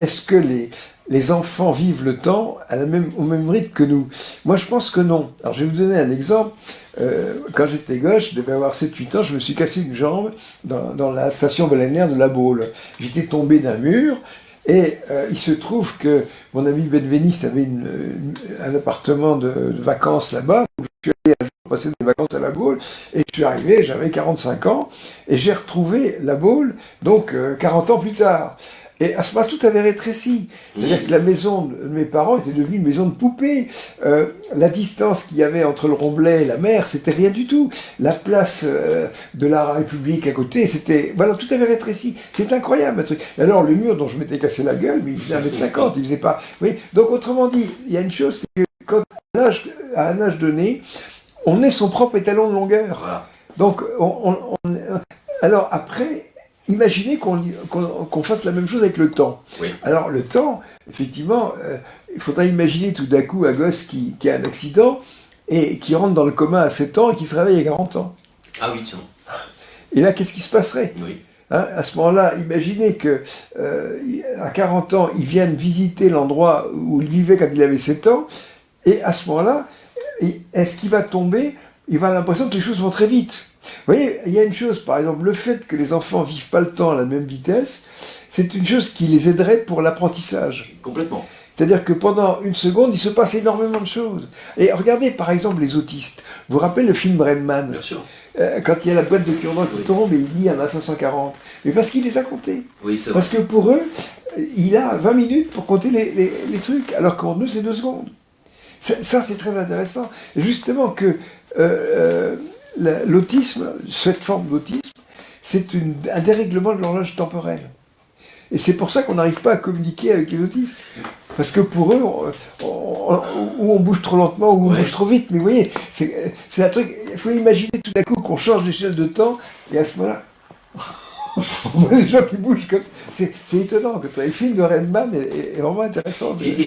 est-ce que les enfants vivent le temps au même rythme que nous? Moi, je pense que non. Alors, je vais vous donner un exemple. Quand j'étais gosse, je devais avoir 7-8 ans, je me suis cassé une jambe dans la station balnéaire de La Baule. J'étais tombé d'un mur et il se trouve que mon ami benveniste avait un appartement de vacances là-bas. Donc, je suis allé un jour passer des vacances à La Baule et je suis arrivé, j'avais 45 ans et j'ai retrouvé La Baule, donc 40 ans plus tard. Et à ce moment-là, tout avait rétréci. C'est-à-dire que la maison de mes parents était devenue une maison de poupée. La distance qu'il y avait entre le Romblay et la mer, c'était rien du tout. La place de la République à côté, c'était... Voilà, tout avait rétréci. C'est incroyable, un truc. Et alors, le mur dont je m'étais cassé la gueule, mais il faisait 1,50 m, il faisait pas... Oui. Donc, autrement dit, il y a une chose, c'est que quand, à un âge donné, on est son propre étalon de longueur. Voilà. Donc, alors après... Imaginez qu'on fasse la même chose avec le temps. Oui. Alors le temps, effectivement, il faudrait imaginer tout d'un coup un gosse qui a un accident et qui rentre dans le coma à 7 ans et qui se réveille à 40 ans. Ah oui, tiens. Et là, qu'est-ce qui se passerait? Oui. Hein, à ce moment-là, imaginez que à 40 ans, il vienne visiter l'endroit où il vivait quand il avait 7 ans, et à ce moment-là, est-ce qu'il va tomber? Il va avoir l'impression que les choses vont très vite. Vous voyez, il y a une chose, par exemple, le fait que les enfants ne vivent pas le temps à la même vitesse, c'est une chose qui les aiderait pour l'apprentissage. Complètement. C'est-à-dire que pendant une seconde, il se passe énormément de choses. Et regardez, par exemple, les autistes. Vous vous rappelez le film Rain Man? Bien sûr. Quand il y a la boîte de cure-dents qui tombe et il dit il y en a 540. Mais parce qu'il les a comptés. Oui, c'est vrai. Parce que pour eux, il a 20 minutes pour compter les trucs, alors qu'en nous, c'est 2 secondes. Ça, c'est très intéressant. Et justement que l'autisme, cette forme d'autisme, c'est un dérèglement de l'horloge temporelle. Et c'est pour ça qu'on n'arrive pas à communiquer avec les autistes. Parce que pour eux, ou on bouge trop lentement, ou on bouge trop vite. Mais vous voyez, c'est un truc, il faut imaginer tout d'un coup qu'on change d'échelle de temps, et à ce moment-là, on voit les gens qui bougent comme ça. C'est étonnant. Le film de Redman est vraiment intéressant. Et